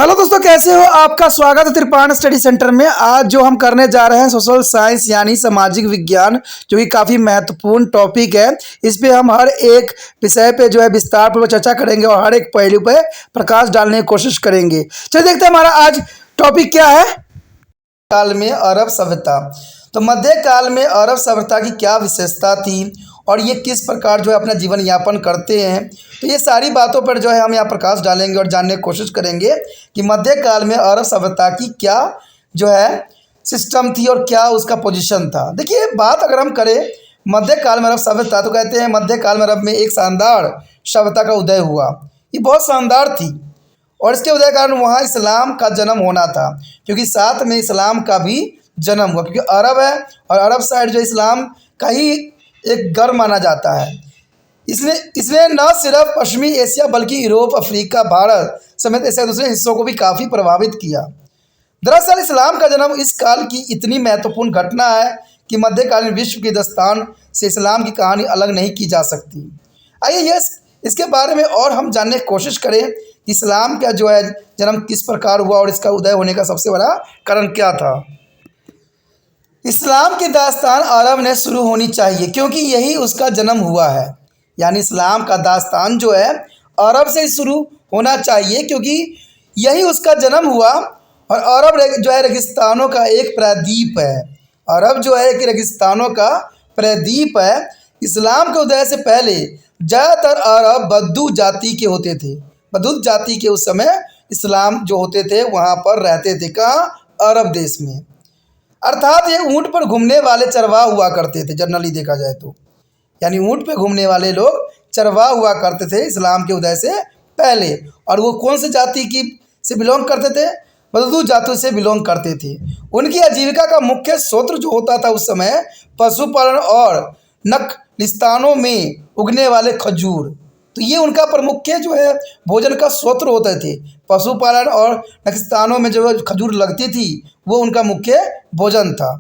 Hello दोस्तों, कैसे हो? आपका स्वागत है त्रिपाण स्टडी सेंटर में। आज जो हम करने जा रहे हैं सोशल साइंस यानी सामाजिक विज्ञान, जो कि काफ़ी महत्वपूर्ण टॉपिक है। इस पे हम हर एक विषय पे जो है विस्तार पूर्वक चर्चा करेंगे और हर एक पहलू पे प्रकाश डालने की कोशिश करेंगे। चलिए देखते हैं हमारा आज टॉपिक क्या है। काल में अरब सभ्यता। तो मध्य काल में अरब सभ्यता की क्या विशेषता थी और ये किस प्रकार जो है अपना जीवन यापन करते हैं, तो ये सारी बातों पर जो है हम यहाँ प्रकाश डालेंगे और जानने की कोशिश करेंगे कि मध्य काल में अरब सभ्यता की क्या जो है सिस्टम थी और क्या उसका पोजीशन था। देखिए, बात अगर हम करें मध्य काल में अरब सभ्यता, तो कहते हैं मध्य काल में अरब में एक शानदार सभ्यता का उदय हुआ। ये बहुत शानदार थी और इसके उदय कारण वहाँ इस्लाम का जन्म होना था, क्योंकि साथ में इस्लाम का भी जन्म हुआ, क्योंकि अरब है और अरब साइड जो इस्लाम का ही एक घर माना जाता है। इसने न सिर्फ पश्चिमी एशिया बल्कि यूरोप, अफ्रीका, भारत समेत ऐसे दूसरे हिस्सों को भी काफ़ी प्रभावित किया। दरअसल इस्लाम का जन्म इस काल की इतनी महत्वपूर्ण घटना है कि मध्यकालीन विश्व की दास्तान से इस्लाम की कहानी अलग नहीं की जा सकती। आइए इसके बारे में और हम जानने की कोशिश करें कि इस्लाम का जो है जन्म किस प्रकार हुआ और इसका उदय होने का सबसे बड़ा कारण क्या था। इस्लाम की दास्तान अरब ने शुरू होनी चाहिए, क्योंकि यही उसका जन्म हुआ है। यानी इस्लाम का दास्तान जो है अरब से शुरू होना चाहिए, क्योंकि यही उसका जन्म हुआ। और अरब जो है रेगिस्तानों का एक प्रायद्वीप है। अरब जो है एक रेगिस्तानों का प्रायद्वीप है। इस्लाम के उदय से पहले ज़्यादातर अरब बद्दू जाति के होते थे। बद्दू जाति के उस समय इस्लाम जो होते थे वहाँ पर रहते थे। कहाँ? अरब देश में। अर्थात ये ऊँट पर घूमने वाले चरवाह हुआ करते थे। जनरली देखा जाए तो यानी ऊँट पे घूमने वाले लोग चरवाह हुआ करते थे इस्लाम के उदय से पहले। और वो कौन से जाति की से बिलोंग करते थे? बद्दू जाति से बिलोंग करते थे। उनकी आजीविका का मुख्य स्रोत जो होता था उस समय पशुपालन और नखलिस्तानों में उगने वाले खजूर। तो ये उनका प्रमुख जो है भोजन का स्रोत होते थे। पशुपालन और नखलिस्तानों में जो खजूर लगती थी वो उनका मुख्य भोजन था।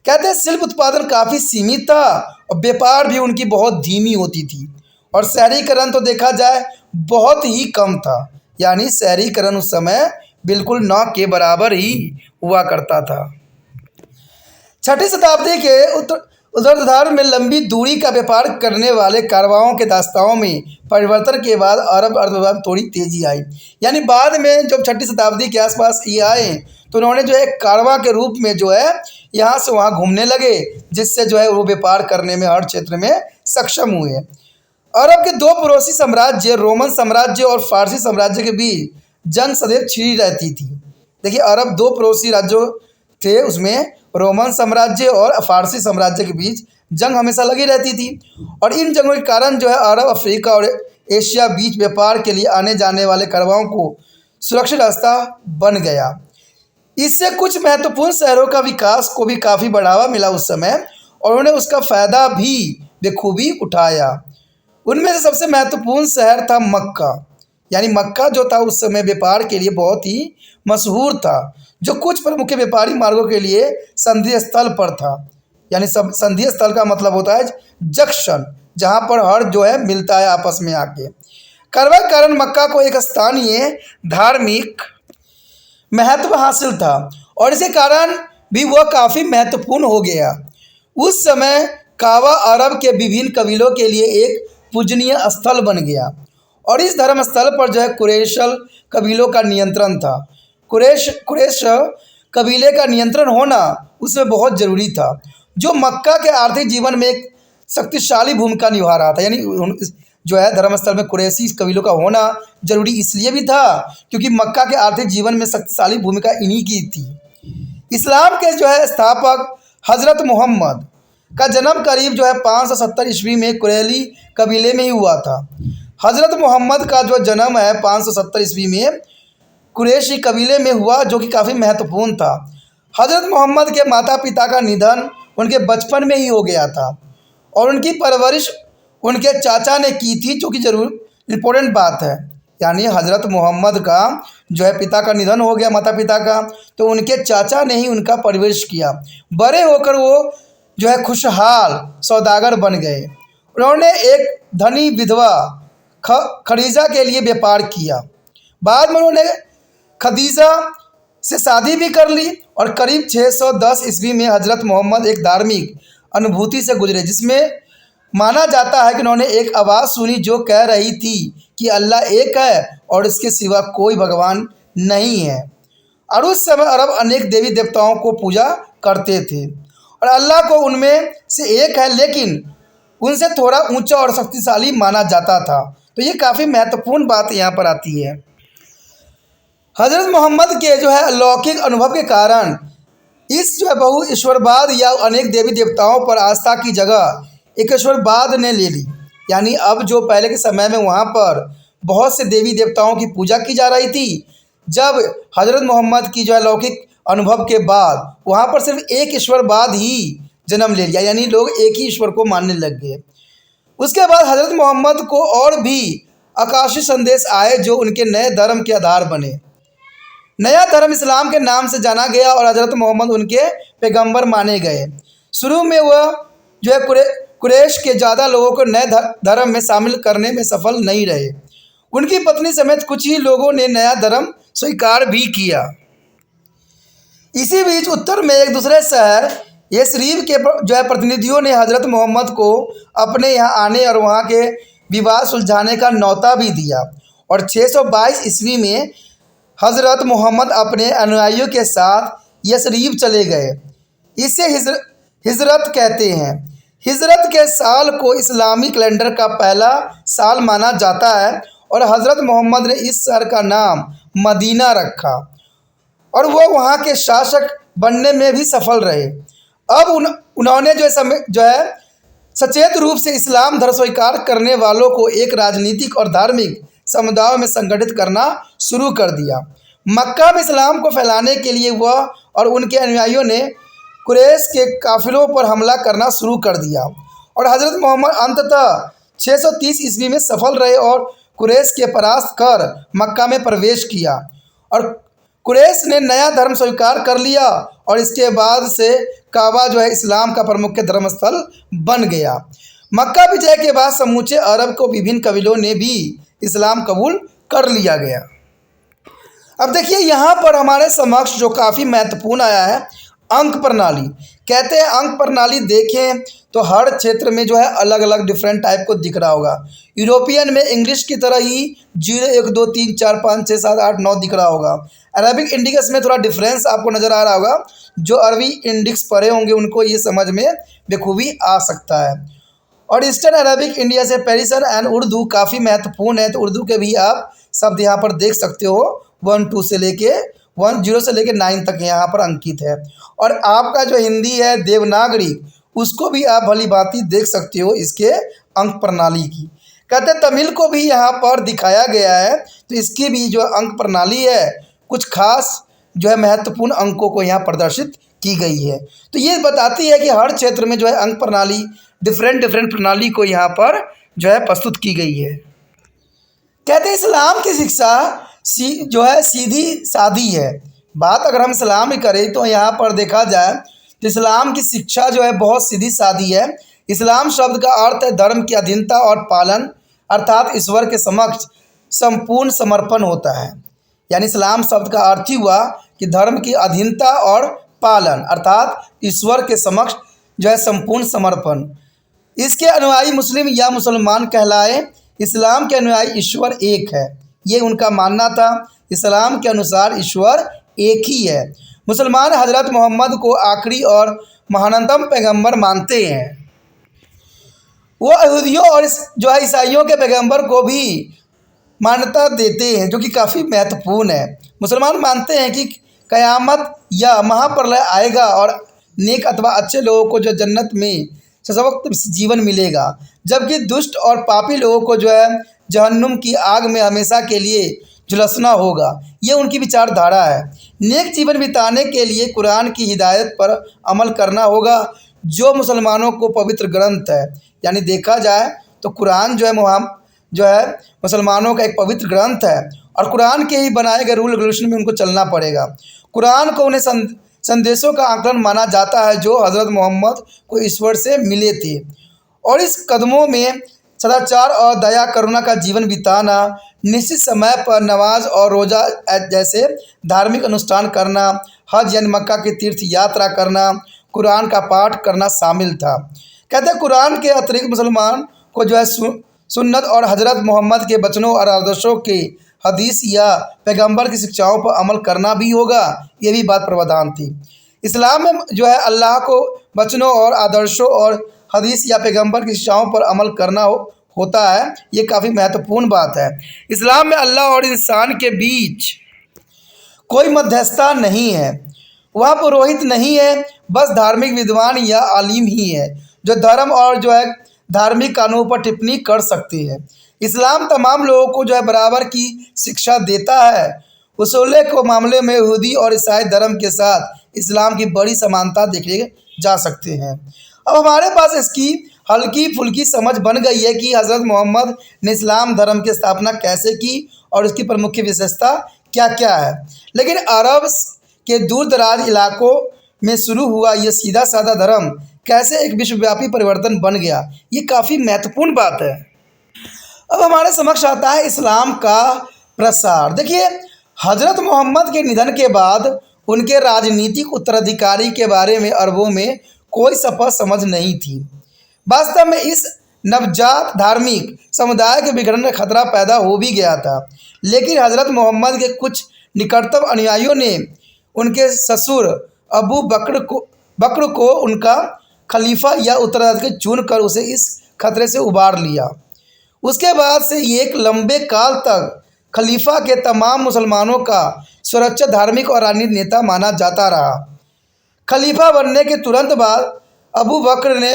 कहते हैं शिल्प उत्पादन काफ़ी सीमित था और व्यापार भी उनकी बहुत धीमी होती थी। और शहरीकरण तो देखा जाए बहुत ही कम था। यानी शहरीकरण उस समय बिल्कुल न के बराबर ही हुआ करता था। 6वीं शताब्दी के उत्तरार्ध में लंबी दूरी का व्यापार करने वाले कारवाओं के दास्तानों में परिवर्तन के बाद अरब अर्थव्यवस्था में थोड़ी तेजी आई। यानी बाद में जब 6वीं शताब्दी के आसपास ये आए तो उन्होंने जो है कारवा के रूप में जो है यहाँ से वहाँ घूमने लगे, जिससे जो है वो व्यापार करने में हर क्षेत्र में सक्षम हुए। अरब के दो पड़ोसी साम्राज्य रोमन साम्राज्य और फारसी साम्राज्य के बीच जंग सदैव छिड़ी रहती थी। देखिए, अरब दो पड़ोसी राज्यों थे, उसमें रोमन साम्राज्य और फारसी साम्राज्य के बीच जंग हमेशा लगी रहती थी। और इन जंगों के कारण जो है अरब, अफ्रीका और एशिया बीच व्यापार के लिए आने जाने वाले कारवाओं को सुरक्षित रास्ता बन गया। इससे कुछ महत्वपूर्ण शहरों का विकास को भी काफ़ी बढ़ावा मिला उस समय और उन्होंने उसका फ़ायदा भी बखूबी उठाया। उनमें से सबसे महत्वपूर्ण शहर था मक्का। यानी मक्का जो था उस समय व्यापार के लिए बहुत ही मशहूर था, जो कुछ प्रमुख व्यापारी मार्गों के लिए संधि स्थल पर था। यानी संधि स्थल का मतलब होता है जंक्शन, जहाँ पर हर जो है मिलता है आपस में आके। कारवा के कारण मक्का को एक स्थानीय धार्मिक महत्व हासिल था और इसके कारण भी वह काफ़ी महत्वपूर्ण हो गया। उस समय काबा अरब के विभिन्न कबीलों के लिए एक पूजनीय स्थल बन गया और इस धर्म स्थल पर जो है कुरैश कबीलों का नियंत्रण था। कुरैश कबीले का नियंत्रण होना उसमें बहुत ज़रूरी था, जो मक्का के आर्थिक जीवन में एक शक्तिशाली भूमिका निभा रहा था। यानी जो है धर्मस्थल में कुरैशी कबीलों का होना जरूरी इसलिए भी था क्योंकि मक्का के आर्थिक जीवन में शक्तिशाली भूमिका इन्हीं की थी। इस्लाम के जो है स्थापक हज़रत मोहम्मद का जन्म करीब जो है 570 ईस्वी में कुरैली कबीले में ही हुआ था। हज़रत मोहम्मद का जो जन्म है 570 ईस्वी में कुरैशी कबीले में हुआ, जो कि काफ़ी महत्वपूर्ण था। हज़रत मोहम्मद के माता पिता का निधन उनके बचपन में ही हो गया था और उनकी परवरिश उनके चाचा ने की थी, जो कि जरूर इम्पोर्टेंट बात है। यानी हज़रत मोहम्मद का जो है पिता का निधन हो गया, माता पिता का, तो उनके चाचा ने ही उनका परवरिश किया। बड़े होकर वो जो है खुशहाल सौदागर बन गए। उन्होंने एक धनी विधवा खदीजा के लिए व्यापार किया। बाद में उन्होंने खदीजा से शादी भी कर ली और करीब 610 ईस्वी में हज़रत मोहम्मद एक धार्मिक अनुभूति से गुजरे, जिसमें माना जाता है कि उन्होंने एक आवाज़ सुनी जो कह रही थी कि अल्लाह एक है और इसके सिवा कोई भगवान नहीं है। और उस समय अरब अनेक देवी देवताओं को पूजा करते थे और अल्लाह को उनमें से एक है, लेकिन उनसे थोड़ा ऊंचा और शक्तिशाली माना जाता था। तो ये काफ़ी महत्वपूर्ण बात यहाँ पर आती है। हज़रत मोहम्मद के अलौकिक अनुभव के कारण इस बहु ईश्वरवाद या अनेक देवी देवताओं पर आस्था की जगह एक ईश्वरवाद ने ले ली। यानी अब जो पहले के समय में वहाँ पर बहुत से देवी देवताओं की पूजा की जा रही थी, जब हज़रत मोहम्मद की अलौकिक अनुभव के बाद वहाँ पर सिर्फ एक ईश्वरवाद ही जन्म ले लिया, यानी लोग एक ही ईश्वर को मानने लग गए। उसके बाद हज़रत मोहम्मद को और भी आकाशीय संदेश आए जो उनके नए धर्म के आधार बने। नया धर्म इस्लाम के नाम से जाना गया और हज़रत मोहम्मद उनके पैगंबर माने गए। शुरू में वह कुरैश के ज़्यादा लोगों को नए धर्म में शामिल करने में सफल नहीं रहे। उनकी पत्नी समेत कुछ ही लोगों ने नया धर्म स्वीकार भी किया। इसी बीच उत्तर में एक दूसरे शहर यशरीब के प्रतिनिधियों ने हज़रत मोहम्मद को अपने यहाँ आने और वहाँ के विवाद सुलझाने का न्योता भी दिया और 622 ईस्वी में हज़रत मोहम्मद अपने अनुयायियों के साथ यशरीब चले गए। इसे हिजरत कहते हैं। हिजरत के साल को इस्लामी कैलेंडर का पहला साल माना जाता है और हज़रत मोहम्मद ने इस शहर का नाम मदीना रखा और वो वहाँ के शासक बनने में भी सफल रहे। अब उन्होंने सचेत रूप से इस्लाम धर्म स्वीकार करने वालों को एक राजनीतिक और धार्मिक समुदायों में संगठित करना शुरू कर दिया। मक्का में इस्लाम को फैलाने के लिए वह और उनके अनुयायियों ने कुरैश के काफिलों पर हमला करना शुरू कर दिया और हज़रत मोहम्मद अंततः 630 ईस्वी में सफल रहे और कुरैश के परास्त कर मक्का में प्रवेश किया और कुरैश ने नया धर्म स्वीकार कर लिया और इसके बाद से काबा इस्लाम का प्रमुख धर्मस्थल बन गया। मक्का विजय के बाद समूचे अरब को विभिन्न कबीलों ने भी इस्लाम कबूल कर लिया गया। अब देखिए यहाँ पर हमारे समक्ष जो काफ़ी महत्वपूर्ण आया है अंक प्रणाली। कहते हैं अंक प्रणाली देखें तो हर क्षेत्र में अलग अलग डिफरेंट टाइप को दिख रहा होगा। यूरोपियन में इंग्लिश की तरह ही 0 1 2 3 4 5 6 7 8 9 दिख रहा होगा। अरबिक इंडिक्स में थोड़ा डिफरेंस आपको नज़र आ रहा होगा। जो अरबी इंडिक्स पढ़े होंगे उनको ये समझ में बखूबी आ सकता है। और ईस्टर्न अरबिक इंडिया से पेरिसन एंड उर्दू काफ़ी महत्वपूर्ण है। तो उर्दू के भी आप शब्द यहाँ पर देख सकते हो 1 2 से लेके 10 से लेके 9 तक यहाँ पर अंकित है। और आपका हिंदी है देवनागरी उसको भी आप भली भांति देख सकते हो इसके अंक प्रणाली की। कहते हैं तमिल को भी यहाँ पर दिखाया गया है। तो इसकी भी अंक प्रणाली है कुछ खास महत्वपूर्ण अंकों को यहाँ प्रदर्शित की गई है। तो ये बताती है कि हर क्षेत्र में अंक प्रणाली डिफरेंट प्रणाली को यहाँ पर प्रस्तुत की गई है। कहते हैं इस्लाम की शिक्षा सीधी सादी है। बात अगर हम इस्लाम की करें तो यहाँ पर देखा जाए तो इस्लाम की शिक्षा बहुत सीधी सादी है। इस्लाम शब्द का अर्थ है धर्म की अधीनता और पालन, अर्थात ईश्वर के समक्ष संपूर्ण समर्पण होता है। यानी इस्लाम शब्द का अर्थ ही हुआ कि धर्म की अधीनता और पालन, अर्थात ईश्वर के समक्ष संपूर्ण समर्पण। इसके अनुयायी मुस्लिम या मुसलमान कहलाए। इस्लाम के अनुयायी ईश्वर एक है, ये उनका मानना था। इस्लाम के अनुसार ईश्वर एक ही है। मुसलमान हज़रत मोहम्मद को आखिरी और महानतम पैगंबर मानते हैं। वो यहूदियों और ईसाइयों के पैगंबर को भी मान्यता देते हैं, जो कि काफ़ी महत्वपूर्ण है। मुसलमान मानते हैं कि क़यामत या महाप्रलय आएगा और नेक अथवा अच्छे लोगों को जन्नत में सशक्त जीवन मिलेगा, जबकि दुष्ट और पापी लोगों को जहन्नुम की आग में हमेशा के लिए झुलसना होगा। ये उनकी विचारधारा है। नेक जीवन बिताने के लिए कुरान की हिदायत पर अमल करना होगा, जो मुसलमानों को पवित्र ग्रंथ है। यानी देखा जाए तो कुरान मुसलमानों का एक पवित्र ग्रंथ है और कुरान के ही बनाए गए रूल रेगुलेशन में उनको चलना पड़ेगा। कुरान को उन्हें संदेशों का आकलन माना जाता है जो हज़रत मोहम्मद को ईश्वर से मिले थे और इस कदमों में सदाचार और दया करुणा का जीवन बिताना निश्चित समय पर नमाज और रोज़ा जैसे धार्मिक अनुष्ठान करना, हज यानी मक्का की तीर्थ यात्रा करना, कुरान का पाठ करना शामिल था। कहते हैं कुरान के अतिरिक्त मुसलमान को जो है सुन्नत और हज़रत मोहम्मद के वचनों और आदर्शों के हदीस या पैगंबर की शिक्षाओं पर अमल करना भी होगा, ये भी बात प्रावधान थी। इस्लाम में जो है अल्लाह को वचनों और आदर्शों और हदीस या पैगंबर की शिक्षाओं पर अमल करना होता है, ये काफ़ी महत्वपूर्ण बात है। इस्लाम में अल्लाह और इंसान के बीच कोई मध्यस्थता नहीं है, वह पुरोहित नहीं है, बस धार्मिक विद्वान या आलिम ही है जो धर्म और जो है धार्मिक कानून पर टिप्पणी कर सकते हैं। इस्लाम तमाम लोगों को जो है बराबर की शिक्षा देता है। उसूल को मामले में यहूदी और ईसाई धर्म के साथ इस्लाम की बड़ी समानता देखे जा सकते हैं। अब हमारे पास इसकी हल्की फुल्की समझ बन गई है कि हज़रत मोहम्मद ने इस्लाम धर्म की स्थापना कैसे की और उसकी प्रमुख विशेषता क्या क्या है। लेकिन अरब के दूर दराज इलाकों में शुरू हुआ यह सीधा साधा धर्म कैसे एक विश्वव्यापी परिवर्तन बन गया, ये काफ़ी महत्वपूर्ण बात है। अब हमारे समक्ष आता है इस्लाम का प्रसार। देखिए, हज़रत मोहम्मद के निधन के बाद उनके राजनीतिक उत्तराधिकारी के बारे में अरबों में कोई स्पष्ट समझ नहीं थी। वास्तव में इस नवजात धार्मिक समुदाय के बिगड़ने का खतरा पैदा हो भी गया था, लेकिन हज़रत मोहम्मद के कुछ निकटतम अनुयायियों ने उनके ससुर अबू बकर को उनका खलीफा या उत्तराधिकारी चुनकर उसे इस खतरे से उबार लिया। उसके बाद से एक लंबे काल तक खलीफा के तमाम मुसलमानों का सुरक्षा धार्मिक और राजनीतिक नेता माना जाता रहा। खलीफा बनने के तुरंत बाद अबू बकर ने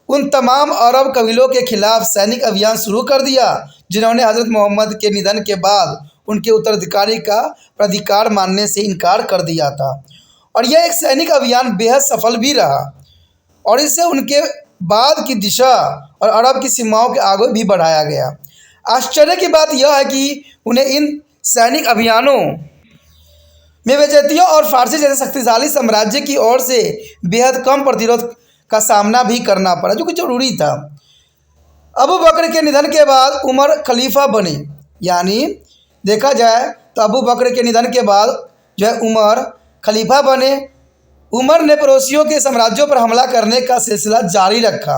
उन तमाम अरब कबीलों के खिलाफ सैनिक अभियान शुरू कर दिया जिन्होंने हज़रत मोहम्मद के निधन के बाद उनके उत्तराधिकारी का प्राधिकार मानने से इनकार कर दिया था, और यह एक सैनिक अभियान बेहद सफल भी रहा और इससे उनके बाद की दिशा और अरब की सीमाओं के आगे भी बढ़ाया गया। आश्चर्य की बात यह है कि उन्हें इन सैनिक अभियानों में बेजतियों और फारसी जैसे शक्तिशाली साम्राज्य की ओर से बेहद कम प्रतिरोध का सामना भी करना पड़ा, जो कि जरूरी था। अबू बकर के निधन के बाद उमर खलीफा बने, यानी देखा जाए तो अबू बकर के निधन के बाद जो है उमर खलीफा बने। उमर ने पड़ोसियों के साम्राज्यों पर हमला करने का सिलसिला जारी रखा।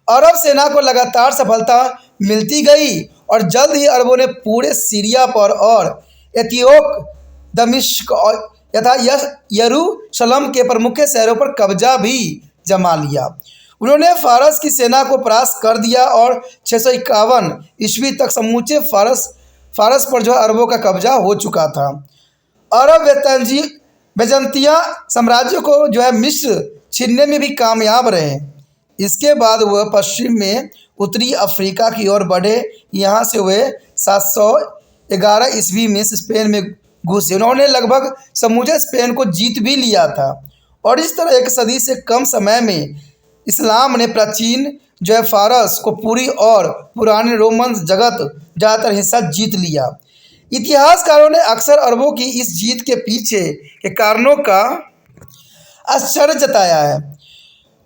अरब सेना को लगातार सफलता मिलती गई और जल्द ही अरबों ने पूरे सीरिया पर और एथियोप, दमिश्क और तथा यरूशलेम के प्रमुख शहरों पर कब्जा भी जमा लिया। उन्होंने फारस की सेना को परास्त कर दिया और 651 ईस्वी तक समूचे फारस पर जो अरबों का कब्जा हो चुका था। अरब बैजंतिया साम्राज्य को जो है मिस्र छीनने में भी कामयाब रहे। इसके बाद वह पश्चिम में उत्तरी अफ्रीका की ओर बढ़े। यहाँ से वे 711 ईस्वी में स्पेन में घुसे। उन्होंने लगभग समूचे स्पेन को जीत भी लिया था और इस तरह एक सदी से कम समय में इस्लाम ने प्राचीन जो है फारस को पूरी और पुराने रोमन जगत ज़्यादातर हिस्सा जीत लिया। इतिहासकारों ने अक्सर अरबों की इस जीत के पीछे के कारणों का आश्चर्य जताया है।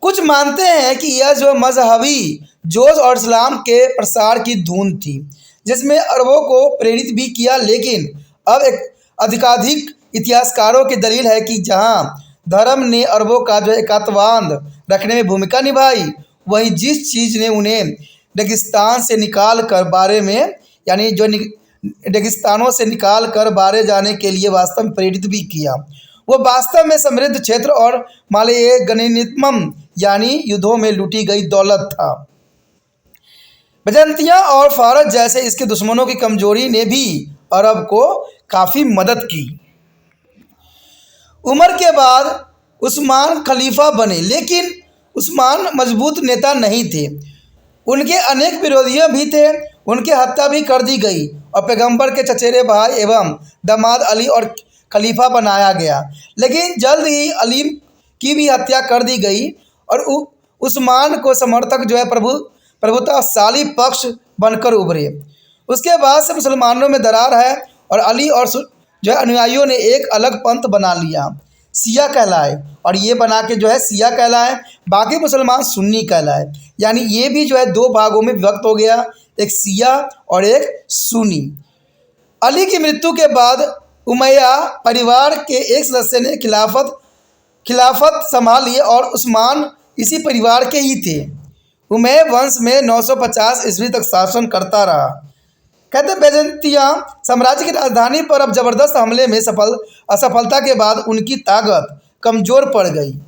कुछ मानते हैं कि यह जो मजहबी जोश और इस्लाम के प्रसार की धुन थी जिसमें अरबों को प्रेरित भी किया, लेकिन अब एक अधिकाधिक इतिहासकारों की दलील है कि जहां धर्म ने अरबों का जो एकात्मवाद रखने में भूमिका निभाई, वहीं जिस चीज़ ने उन्हें रेगिस्तान से निकाल कर बारे में यानी जो रेगिस्तानों से निकाल कर बारे जाने के लिए वास्तव में प्रेरित भी किया, वो वास्तव में समृद्ध क्षेत्र और मालय गनिमत यानी युद्धों में लूटी गई दौलत था। बैजंतिया और फारस जैसे इसके दुश्मनों की कमजोरी ने भी अरब को काफ़ी मदद की। उमर के बाद उस्मान खलीफा बने, लेकिन उस्मान मजबूत नेता नहीं थे। उनके अनेक विरोधियों भी थे। उनकी हत्या भी कर दी गई और पैगंबर के चचेरे भाई एवं दामाद अली और खलीफा बनाया गया, लेकिन जल्द ही अली की भी हत्या कर दी गई और उस्मान को समर्थक जो है प्रभुताशाली पक्ष बनकर उभरे। उसके बाद से मुसलमानों में दरार है और अली और जो है अनुयायियों ने एक अलग पंथ बना लिया, शिया कहलाए, और ये बना के जो है शिया कहलाए, बाकी मुसलमान सुन्नी कहलाए। यानी ये भी जो है दो भागों में विभक्त हो गया, एक शिया और एक सुन्नी। अली की मृत्यु के बाद उमैया परिवार के एक सदस्य ने खिलाफत संभाली और उस्मान इसी परिवार के ही थे। उमैया वंश में 950 ईस्वी तक शासन करता रहा। कहते बैजेंतिया साम्राज्य की राजधानी पर अब जबरदस्त हमले में असफलता के बाद उनकी ताकत कमजोर पड़ गई।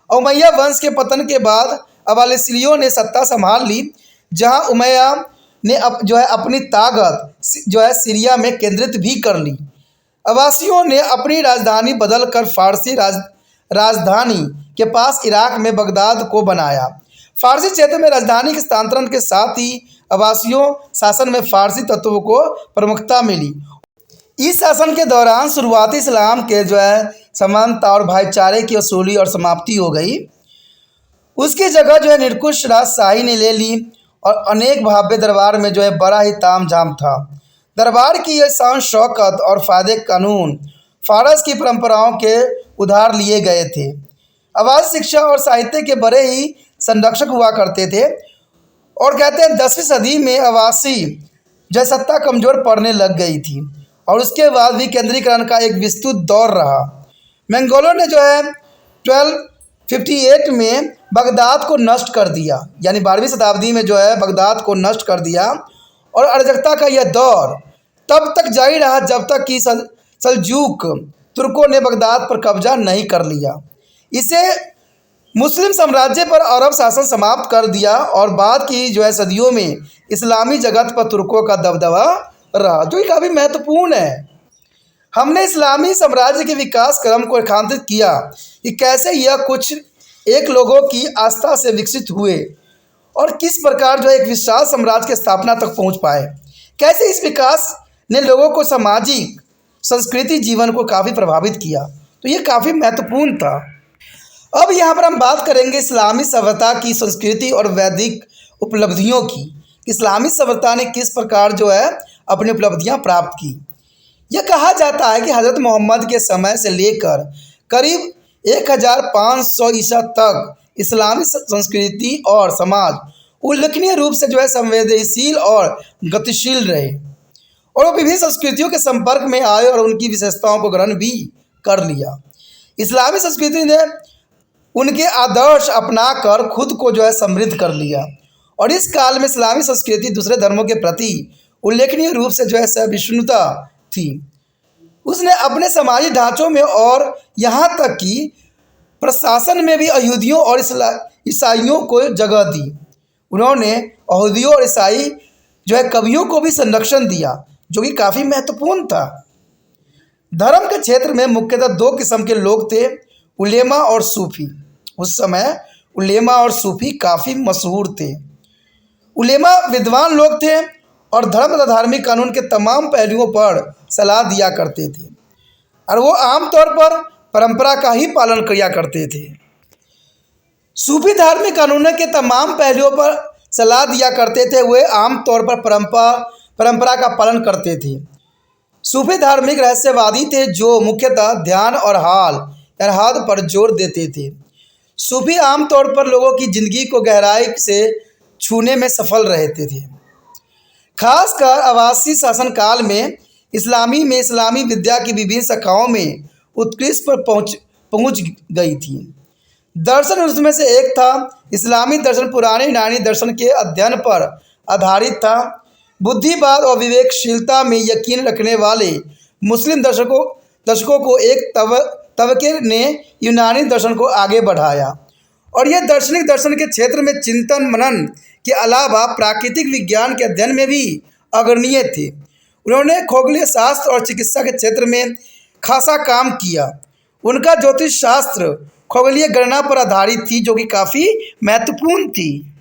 उमैया वंश के पतन के बाद अब्बासियों ने सत्ता संभाल ली, जहां उमैया ने अपनी ताकत सीरिया में केंद्रित भी कर ली। अब्बासियों ने अपनी राजधानी बदलकर फारसी राजधानी के पास इराक में बगदाद को बनाया। फारसी क्षेत्र में राजधानी के स्थानांतरण के साथ ही अब्बासियों शासन में फारसी तत्वों को प्रमुखता मिली। इस शासन के दौरान शुरुआती इस्लाम के समानता और भाईचारे की असूली और समाप्ति हो गई। उसकी जगह निरंकुश राजशाही ने ले ली और अनेक भव्य दरबार में बड़ा ही तामझाम था। दरबार की यह शान शौकत और फायदे कानून फारस की परंपराओं के उधार लिए गए थे। अब्बासी शिक्षा और साहित्य के बड़े ही संरक्षक हुआ करते थे और कहते हैं 10वीं सदी में अब्बासी सत्ता कमज़ोर पड़ने लग गई थी और उसके बाद विकेंद्रीकरण का एक विस्तृत दौर रहा। मंगोलों ने 1258 में बगदाद को नष्ट कर दिया, यानी 12वीं शताब्दी में बगदाद को नष्ट कर दिया और अराजकता का यह दौर तब तक जारी रहा जब तक कि सल्जूक तुर्कों ने बगदाद पर कब्जा नहीं कर लिया। इसे मुस्लिम साम्राज्य पर अरब शासन समाप्त कर दिया और बाद की सदियों में इस्लामी जगत पर तुर्कों का दबदबा रहा, जो कि काफ़ी महत्वपूर्ण है। हमने इस्लामी साम्राज्य के विकास क्रम को रेखांकित किया कि कैसे यह कुछ एक लोगों की आस्था से विकसित हुए और किस प्रकार एक विशाल साम्राज्य की स्थापना तक पहुंच पाए। कैसे इस विकास ने लोगों को सामाजिक संस्कृति जीवन को काफ़ी प्रभावित किया, तो ये काफ़ी महत्वपूर्ण था। अब यहाँ पर हम बात करेंगे इस्लामी सभ्यता की संस्कृति और वैदिक उपलब्धियों की। इस्लामी सभ्यता ने किस प्रकार अपनी उपलब्धियाँ प्राप्त की। यह कहा जाता है कि हज़रत मोहम्मद के समय से लेकर करीब 1500 ईसा तक इस्लामी संस्कृति और समाज उल्लेखनीय रूप से संवेदनशील और गतिशील रहे और वो विभिन्न संस्कृतियों के संपर्क में आए और उनकी विशेषताओं को ग्रहण भी कर लिया। इस्लामी संस्कृति ने उनके आदर्श अपनाकर खुद को समृद्ध कर लिया और इस काल में इस्लामी संस्कृति दूसरे धर्मों के प्रति उल्लेखनीय रूप से सहिष्णुता थी। उसने अपने समाजी ढांचों में और यहाँ तक कि प्रशासन में भी यहूदियों और ईसाइयों को जगह दी। उन्होंने यहूदियों और ईसाई कवियों को भी संरक्षण दिया, जो कि काफ़ी महत्वपूर्ण था। धर्म के क्षेत्र में मुख्यतः 2 किस्म के लोग थे, उलेमा और सूफी। उस समय उलेमा और सूफी काफ़ी मशहूर थे। उलेमा विद्वान लोग थे और धर्म तथा धार्मिक कानून के तमाम पहलुओं पर सलाह दिया करते थे और वो आमतौर पर परंपरा का ही पालन किया करते थे। सूफी धार्मिक कानून के तमाम पहलुओं पर सलाह दिया करते थे, वे आमतौर पर परंपरा का पालन करते थे। सूफी धार्मिक रहस्यवादी थे जो मुख्यतः ध्यान और हाल पर जोर देते थे। सूफी आमतौर पर लोगों की ज़िंदगी को गहराई से छूने में सफल रहते थे। खासकर अब्बासी शासनकाल में इस्लामी विद्या की विभिन्न शाखाओं में उत्कृष्ट पर पहुंच गई थी। दर्शन उसमें से एक था। इस्लामी दर्शन पुराने यूनानी दर्शन के अध्ययन पर आधारित था। बुद्धिवाद और विवेकशीलता में यकीन रखने वाले मुस्लिम दर्शकों को एक तबके ने यूनानी दर्शन को आगे बढ़ाया और यह दार्शनिक दर्शन के क्षेत्र में चिंतन मनन के अलावा प्राकृतिक विज्ञान के अध्ययन में भी अग्रणीय थे। उन्होंने खगोलीय शास्त्र और चिकित्सा के क्षेत्र में खासा काम किया। उनका ज्योतिष शास्त्र खगोलीय गणना पर आधारित थी, जो कि काफ़ी महत्वपूर्ण थी।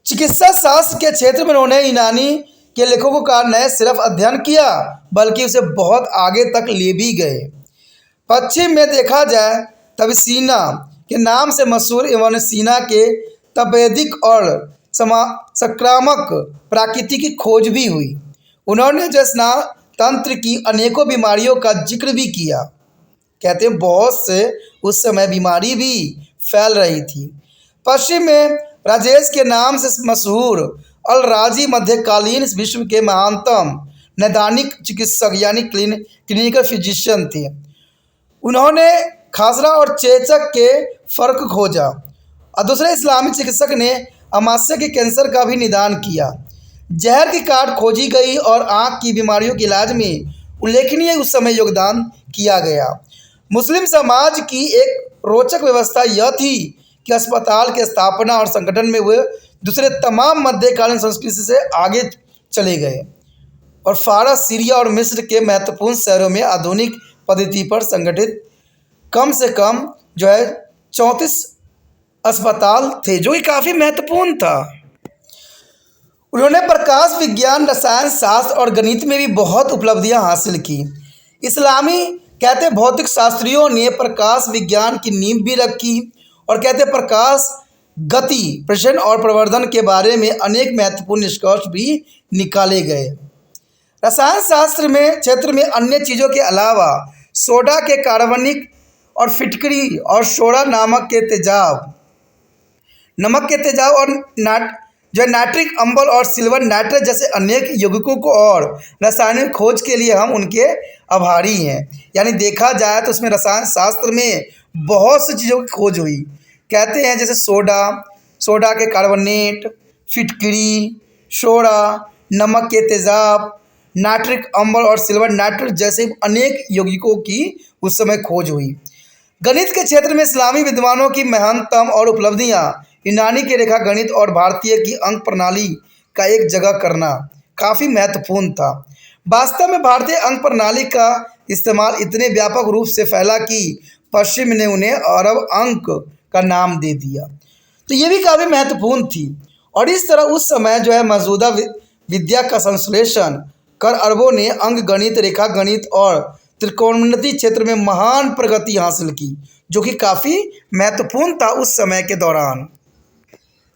चिकित्सा शास्त्र के क्षेत्र में उन्होंने यूनानी के लेखकों का न सिर्फ अध्ययन किया बल्कि उसे बहुत आगे तक ले भी गए। पश्चिम में देखा जाए तब सीना के नाम से मशहूर एवं सीना के तपेदिक और संक्रामक प्रकृति की खोज भी हुई। उन्होंने स्नान तंत्र की अनेकों बीमारियों का जिक्र भी किया। कहते हैं बहुत से उस समय बीमारी भी फैल रही थी। पश्चिम में राजेश के नाम से मशहूर अल राजी मध्यकालीन विश्व के महानतम नैदानिक चिकित्सक यानी क्लिनिकल फिजिशियन थे। उन्होंने खासरा और चेचक के फ़र्क खोजा और दूसरे इस्लामी चिकित्सक ने अमाशय के कैंसर का भी निदान किया। जहर की काट खोजी गई और आँख की बीमारियों के इलाज में उल्लेखनीय उस समय योगदान किया गया। मुस्लिम समाज की एक रोचक व्यवस्था यह थी कि अस्पताल की स्थापना और संगठन में वे दूसरे तमाम मध्यकालीन संस्कृति से आगे चले गए और फारस, सीरिया और मिस्र के महत्वपूर्ण शहरों में आधुनिक पद्धति पर संगठित कम से कम 34 अस्पताल थे, जो कि काफ़ी महत्वपूर्ण था। उन्होंने प्रकाश विज्ञान, रसायन शास्त्र और गणित में भी बहुत उपलब्धियां हासिल की। इस्लामी कहते भौतिक शास्त्रियों ने प्रकाश विज्ञान की नींव भी रखी और कहते प्रकाश गति, प्रसरण और प्रवर्धन के बारे में अनेक महत्वपूर्ण निष्कर्ष भी निकाले गए। रसायन शास्त्र में क्षेत्र में अन्य चीज़ों के अलावा सोडा के कार्बनिक और फिटकरी और सोडा नमक के तेजाब और नाइट्रिक अम्ल और सिल्वर नाइट्रेट जैसे अनेक यौगिकों को और रासायनिक खोज के लिए हम उनके आभारी हैं। यानी देखा जाए तो उसमें रसायन शास्त्र में बहुत सी चीज़ों की खोज हुई। कहते हैं जैसे सोडा के कार्बोनेट, फिटकरी, सोडा, नमक के तेजाब, नाइट्रिक अम्ल और सिल्वर नाइट्रेट जैसे अनेक यौगिकों की उस समय खोज हुई। गणित के क्षेत्र में इस्लामी विद्वानों की महानतम और उपलब्धियाँ यूनानी के रेखा गणित और भारतीय की अंक प्रणाली का एक जगह करना काफ़ी महत्वपूर्ण था। वास्तव में भारतीय अंक प्रणाली का इस्तेमाल इतने व्यापक रूप से फैला कि पश्चिम ने उन्हें अरब अंक का नाम दे दिया, तो ये भी काफ़ी महत्वपूर्ण थी। और इस तरह उस समय मौजूदा विद्या का संश्लेषण कर अरबों ने अंक गणित, रेखा गणित और त्रिकोणमिति क्षेत्र में महान प्रगति हासिल की, जो कि काफ़ी महत्वपूर्ण था उस समय के दौरान।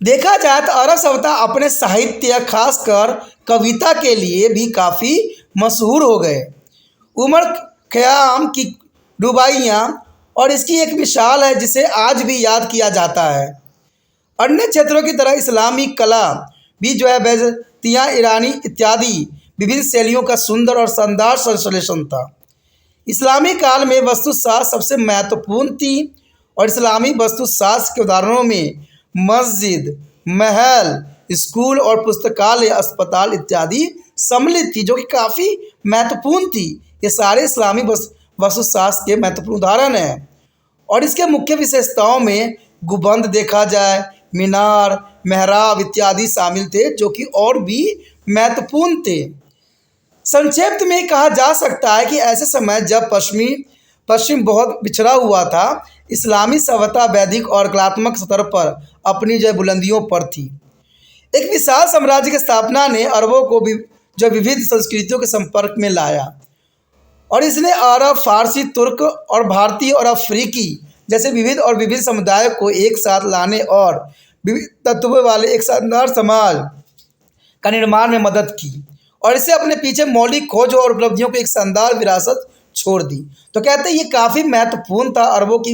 देखा जाए तो अरब सभ्यता अपने साहित्य, खासकर कविता के लिए भी काफ़ी मशहूर हो गए। उमर ख़याम की रुबाइयाँ और इसकी एक मिसाल है जिसे आज भी याद किया जाता है। अन्य क्षेत्रों की तरह इस्लामी कला भी बेज़ंतिया, ईरानी इत्यादि विभिन्न शैलियों का सुंदर और शानदार संश्लेषण था। इस्लामी काल में वास्तुशास्त्र सबसे महत्वपूर्ण थी और इस्लामी वास्तुशास्त्र के उदाहरणों में मस्जिद, महल, स्कूल और पुस्तकालय, अस्पताल इत्यादि सम्मिलित थी, जो कि काफ़ी महत्वपूर्ण थी। ये सारे इस्लामी वास्तुशास्त्र के महत्वपूर्ण उदाहरण हैं। और इसके मुख्य विशेषताओं में गुंबद देखा जाए, मीनार, मेहराब इत्यादि शामिल थे, जो कि और भी महत्वपूर्ण थे। संक्षेप में कहा जा सकता है कि ऐसे समय जब पश्चिम बहुत पिछड़ा हुआ था, इस्लामी सभ्यता वैदिक और कलात्मक स्तर पर अपनी बुलंदियों पर थी। एक विशाल साम्राज्य की स्थापना ने अरबों को विविध संस्कृतियों के संपर्क में लाया और इसने अरब, फारसी, तुर्क और भारतीय और अफ्रीकी जैसे विविध समुदायों को एक साथ लाने और विविध तत्वों वाले एक शानदार समाज का निर्माण में मदद की और इसे अपने पीछे मौलिक खोज और उपलब्धियों को एक शानदार विरासत छोड़ दी। तो कहते हैं ये काफ़ी महत्वपूर्ण था अरबों की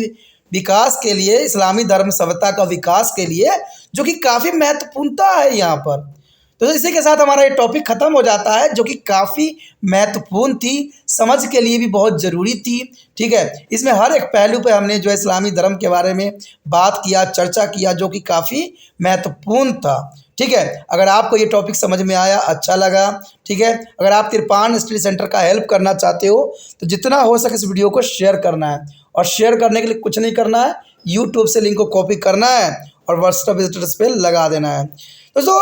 विकास के लिए, इस्लामी धर्म सभ्यता का विकास के लिए, जो कि काफ़ी महत्वपूर्णता है यहाँ पर। तो इसी के साथ हमारा ये टॉपिक ख़त्म हो जाता है, जो कि काफ़ी महत्वपूर्ण थी, समझ के लिए भी बहुत ज़रूरी थी। ठीक है, इसमें हर एक पहलू पे हमने इस्लामी धर्म के बारे में बात किया, चर्चा किया, जो कि काफ़ी महत्वपूर्ण था। ठीक है, अगर आपको ये टॉपिक समझ में आया, अच्छा लगा, ठीक है, अगर आप तिरपान स्टडी सेंटर का हेल्प करना चाहते हो तो जितना हो सके इस वीडियो को शेयर करना है। और शेयर करने के लिए कुछ नहीं करना है, यूट्यूब से लिंक को कॉपी करना है और व्हाट्सएप स्टेटस पे लगा देना है। दोस्तों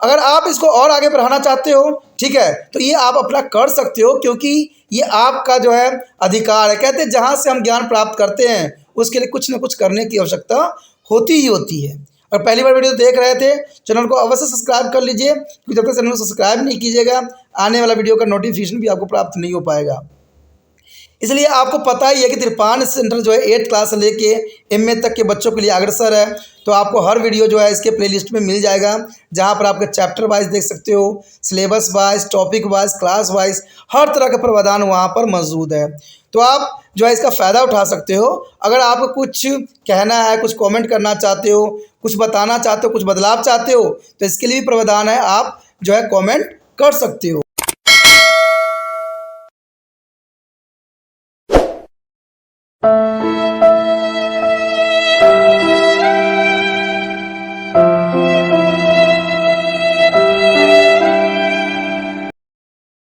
अगर आप इसको और आगे बढ़ाना चाहते हो, ठीक है, तो ये आप अपना कर सकते हो, क्योंकि ये आपका अधिकार है। कहते हैं जहाँ से हम ज्ञान प्राप्त करते हैं उसके लिए कुछ न कुछ करने की आवश्यकता होती ही होती है। और पहली बार वीडियो देख रहे थे, चैनल को अवश्य सब्सक्राइब कर लीजिए, क्योंकि जब तक चैनल को सब्सक्राइब नहीं कीजिएगा आने वाला वीडियो का नोटिफिकेशन भी आपको प्राप्त नहीं हो पाएगा। इसलिए आपको पता ही है कि तिरपान सेंटर 8th क्लास से लेके MA तक के बच्चों के लिए अग्रसर है। तो आपको हर वीडियो इसके प्लेलिस्ट में मिल जाएगा, जहां पर आपके चैप्टर वाइज देख सकते हो, syllabus wise, topic wise, class wise, हर तरह का प्रावधान वहां पर मौजूद है। तो आप इसका फ़ायदा उठा सकते हो। अगर आपको कुछ कहना है, कुछ कमेंट करना चाहते हो, कुछ बताना चाहते हो, कुछ बदलाव चाहते हो, तो इसके लिए भी प्रावधान है, आप कमेंट कर सकते हो।